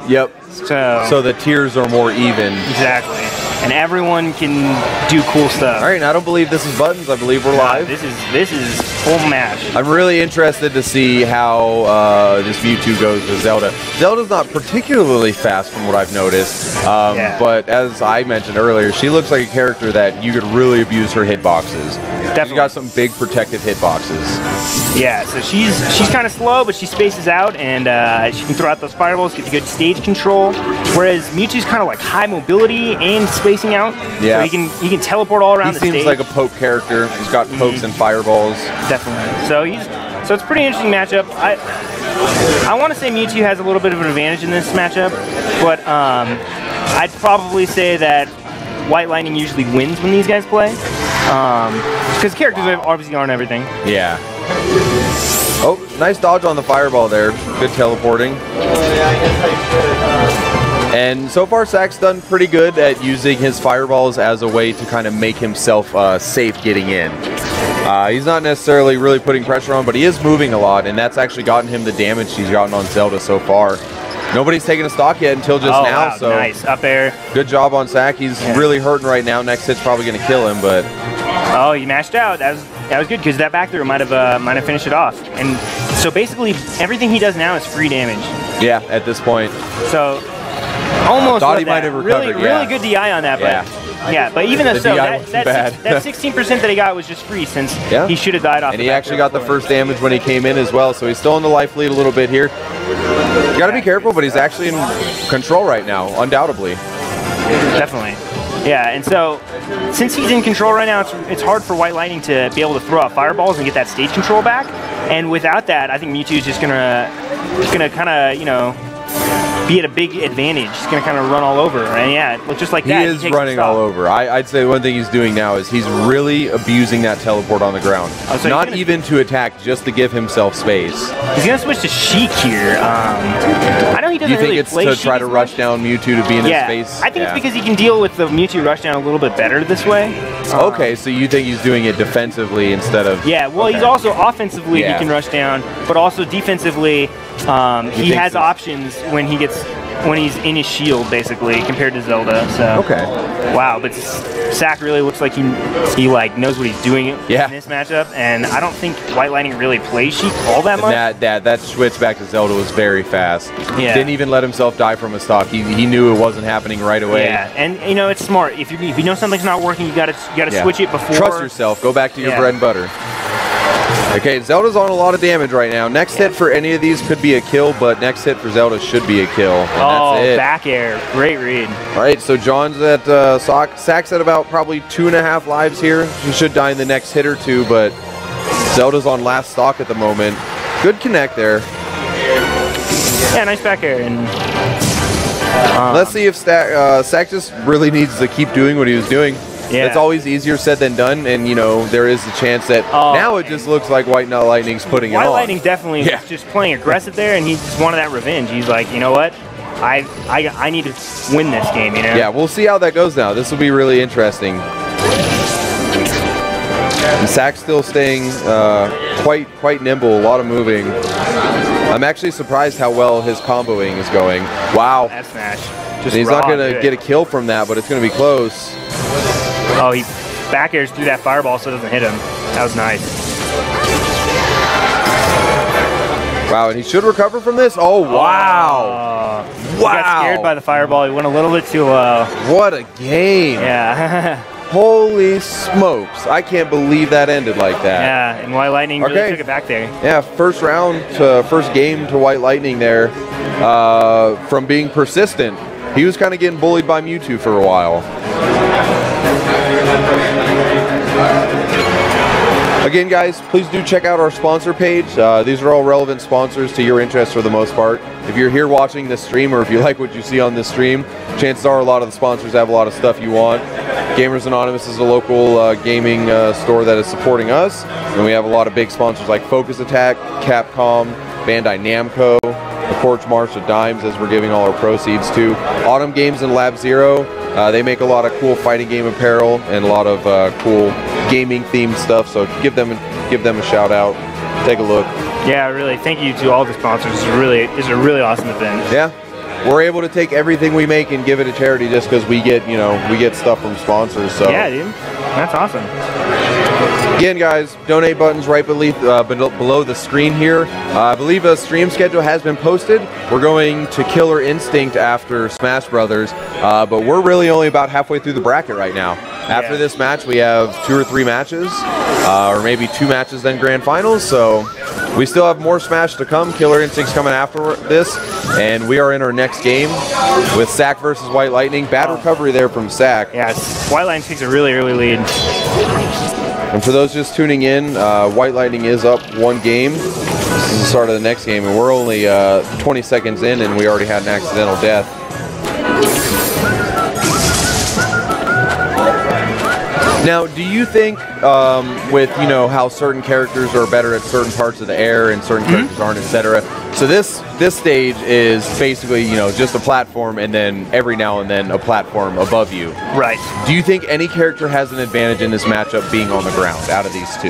Yep. So the tiers are more even. Exactly. And everyone can do cool stuff. All right, and I don't believe this is buttons. I believe we're live. This is full mash. I'm really interested to see how this Mewtwo goes with Zelda. Zelda's not particularly fast from what I've noticed, but as I mentioned earlier, she looks like a character that you could really abuse her hitboxes. Definitely. She's got some big protective hitboxes. Yeah, so she's kind of slow, but she spaces out, and she can throw out those fireballs, get the good stage control. Whereas Mewtwo's kind of like high mobility and spacing out. Yeah. So he can teleport all around the stage. He seems like a poke character. He's got pokes and fireballs. Definitely. So it's a pretty interesting matchup. I want to say Mewtwo has a little bit of an advantage in this matchup, but I'd probably say that White Lightning usually wins when these guys play. Because characters obviously aren't everything. Yeah. Oh, nice dodge on the fireball there. Good teleporting. And so far, Sak's done pretty good at using his fireballs as a way to kind of make himself safe getting in. He's not necessarily really putting pressure on, but he is moving a lot, and that's actually gotten him the damage he's gotten on Zelda so far. Nobody's taken a stock yet until just now. Wow, so nice up air. Good job on Sak. He's really hurting right now. Next hit's probably going to kill him, but oh, he mashed out. That was good because that back throw might have finished it off. And so basically everything he does now is free damage. Yeah, at this point. So almost thought he might have recovered. Really good DI on that, but even though so that 16% that he got was just free since he should have died off. And he actually got the first damage when he came in as well, so he's still in the life lead a little bit here. You got to be careful, but he's actually in control right now, undoubtedly. Definitely. Yeah, and so since he's in control right now, it's hard for White Lightning to be able to throw out fireballs and get that stage control back. And without that, I think Mewtwo is just gonna kind of be at a big advantage. He's gonna kind of run all over, and just like that, he is running all over. I'd say one thing he's doing now is he's really abusing that teleport on the ground. Oh, so not even to attack, just to give himself space. He's gonna switch to Sheik here. I know he doesn't really play You think it's to Sheik try to rush down Mewtwo to be in his space? I think it's because he can deal with the Mewtwo rush down a little bit better this way. Okay, so you think he's doing it defensively instead of... Yeah, well, he's also offensively he can rush down, but also defensively he has options when he's in his shield, basically, compared to Zelda. So wow, but Sak really looks like he like knows what he's doing in this matchup, and I don't think White Lightning really plays Sheik all that much. That switch back to Zelda was very fast. Yeah. Didn't even let himself die from a stock. He knew it wasn't happening right away. Yeah, and it's smart. If you know something's not working, you gotta switch it before. Trust yourself. Go back to your bread and butter. Okay, Zelda's on a lot of damage right now. Next hit for any of these could be a kill, but next hit for Zelda should be a kill. And that's it. Back air. Great read. All right, so John's at Sak's at about probably 2.5 lives here. He should die in the next hit or two, but Zelda's on last stock at the moment. Good connect there. Yeah, nice back air. And let's see if Sak just really needs to keep doing what he was doing. Yeah. It's always easier said than done, and there is a chance that now it just looks like White Lightning's putting it on. White Lightning definitely was just playing aggressive there, and he just wanted that revenge. He's like, you know what? I need to win this game, Yeah, we'll see how that goes now. This will be really interesting. And Sak's still staying quite nimble, a lot of moving. I'm actually surprised how well his comboing is going. Wow. That smash. He's not going to get a kill from that, but it's going to be close. Oh, he back airs through that fireball so it doesn't hit him. That was nice. Wow, and he should recover from this? Oh, wow. Wow. He got scared by the fireball. He went a little bit too low. What a game. Yeah. Holy smokes. I can't believe that ended like that. Yeah, and White Lightning really took it back there. Yeah, first game to White Lightning there from being persistent. He was kind of getting bullied by Mewtwo for a while. Again, guys, please do check out our sponsor page. These are all relevant sponsors to your interests for the most part. If you're here watching this stream, or if you like what you see on this stream, chances are a lot of the sponsors have a lot of stuff you want. Gamers Anonymous is a local gaming store that is supporting us, and we have a lot of big sponsors like Focus Attack, Capcom, Bandai Namco, the Porch March of Dimes, as we're giving all our proceeds to. Autumn Games and Lab Zero, they make a lot of cool fighting game apparel and a lot of cool gaming themed stuff, so give them a shout out. Take a look. Yeah, really, thank you to all the sponsors. It's a really awesome event. Yeah. we're able to take everything we make and give it to charity just because we get, you know, we get stuff from sponsors. So yeah, dude, that's awesome. Again, guys, donate buttons right below the screen here. I believe a stream schedule has been posted. We're going to Killer Instinct after Smash Brothers, but we're really only about halfway through the bracket right now. After this match, we have 2 or 3 matches, or maybe 2 matches then grand finals. So we still have more Smash to come. Killer Instinct's coming after this, and we are in our next game with Sack versus White Lightning. Bad recovery there from Sack. Yeah, White Lightning takes a really early lead. And for those just tuning in, White Lightning is up 1 game. This is the start of the next game, and we're only 20 seconds in, and we already had an accidental death. Now, do you think with, you know, how certain characters are better at certain parts of the air and certain characters aren't, etc. So this stage is basically, you know, just a platform and then every now and then a platform above you. Right. Do you think any character has an advantage in this matchup being on the ground out of these 2?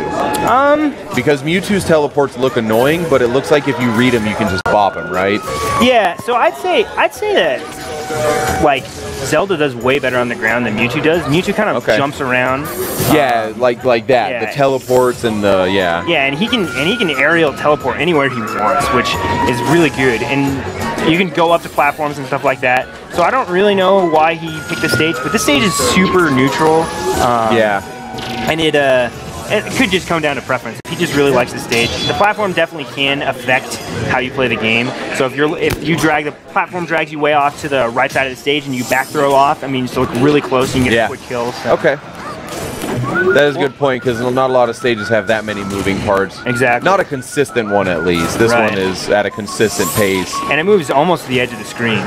Because Mewtwo's teleports look annoying, but it looks like if you read them, you can just bop them, right? Yeah, so I'd say that, like, Zelda does way better on the ground than Mewtwo does. Mewtwo kind of jumps around. Yeah, like that. Yeah. The teleports and the Yeah, and he can aerial teleport anywhere he wants, which is really good. And you can go up to platforms and stuff like that. So I don't really know why he picked this stage, but this stage is super neutral. And it could just come down to preference. If he just really likes the stage, the platform definitely can affect how you play the game. So if you drag the platform drags you way off to the right side of the stage and you back throw off, I mean, you still look really close and you get a quick kill. So. Okay. That is a good point, because not a lot of stages have that many moving parts. Exactly. Not a consistent one, at least. This one is at a consistent pace. And it moves almost to the edge of the screen.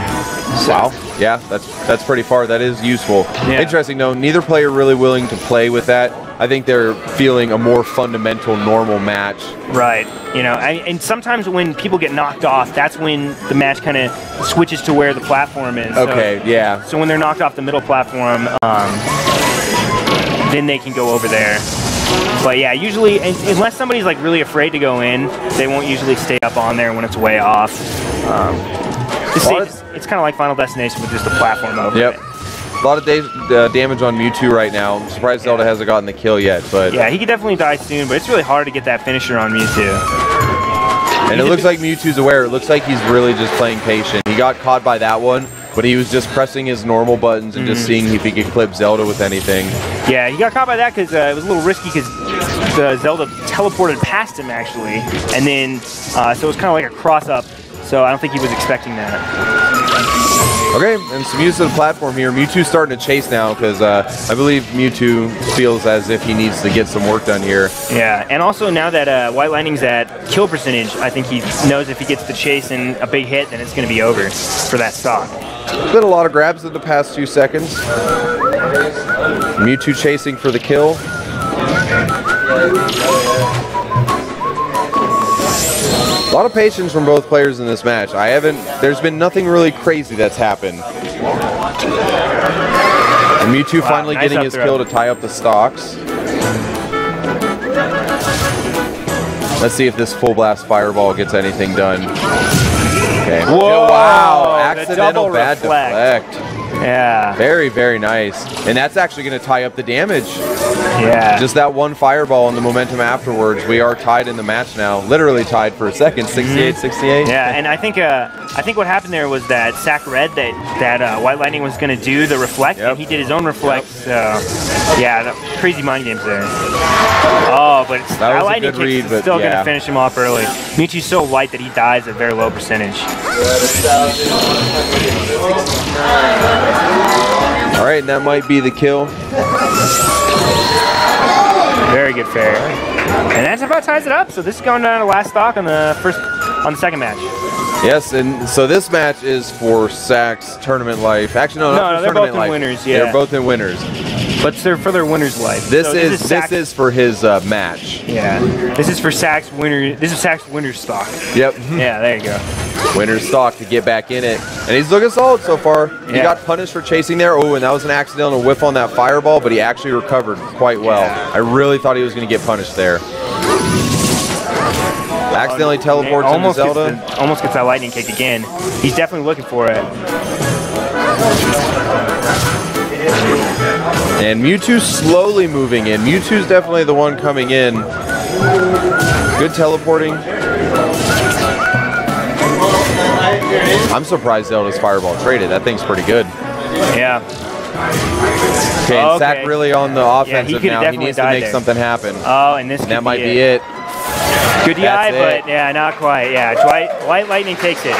So. Wow. Yeah, that's pretty far. That is useful. Yeah. Interesting, though. Neither player really willing to play with that. I think they're feeling a more fundamental, normal match. Right. You know, and sometimes when people get knocked off, that's when the match kind of switches to where the platform is. Okay, yeah. So when they're knocked off the middle platform, then they can go over there. But yeah, usually, unless somebody's like really afraid to go in, they won't usually stay up on there when it's way off. This stage, it's kind of like Final Destination with just a platform over it. A lot of damage on Mewtwo right now. I'm surprised Zelda hasn't gotten the kill yet, but yeah, he could definitely die soon, but it's really hard to get that finisher on Mewtwo. And it looks like Mewtwo's aware. It looks like he's really just playing patient. He got caught by that one, but he was just pressing his normal buttons and just seeing if he could clip Zelda with anything. Yeah, he got caught by that because it was a little risky because Zelda teleported past him, actually. And then, so it was kind of like a cross-up, so I don't think he was expecting that. Okay, and some use of the platform here. Mewtwo's starting to chase now because I believe Mewtwo feels as if he needs to get some work done here. Yeah, and also now that White Lightning's at kill percentage, I think he knows if he gets the chase and a big hit, then it's going to be over for that stock. Been a lot of grabs in the past few seconds. Mewtwo chasing for the kill. A lot of patience from both players in this match. There's been nothing really crazy that's happened. And Mewtwo finally getting his kill to tie up the stocks. Let's see if this full blast fireball gets anything done. Okay. Whoa, wow, accidental bad deflect. Yeah. Very, very nice. And that's actually going to tie up the damage. Yeah. Just that one fireball and the momentum afterwards. We are tied in the match now. Literally tied for a second. 68-68. Yeah, and I think what happened there was that Sack read that White Lightning was going to do the reflect, and he did his own reflect. So, yeah, crazy mind games there. Oh, but that Lightning kick is still going to finish him off early. Mewtwo's so light that he dies at very low percentage. All right, that might be the kill. Very good fair. And that's about ties it up. So this is going down to last stock on the second match. Yes, and so this match is for Sack's tournament life. Actually, no, they're both in winners. Yeah, they're both in winners. But they're for their winner's life. This is for his match. Yeah, this is for Sack's winner. This is Sack's winner's stock. Yep. Yeah, there you go. Winner's stock to get back in it, and he's looking solid so far. He got punished for chasing there. Oh, and that was an accidental whiff on that fireball, but he actually recovered quite well. I really thought he was going to get punished there. Accidentally teleports into Zelda. Almost gets that lightning kick again. He's definitely looking for it. And Mewtwo's slowly moving in. Mewtwo's definitely the one coming in. Good teleporting. I'm surprised Zelda's Fireball traded. That thing's pretty good. Yeah. Okay, and Sack really on the offensive now. He needs to make something happen. Oh, and this that might be it. Good DI, but yeah, not quite. Yeah, White Lightning takes it.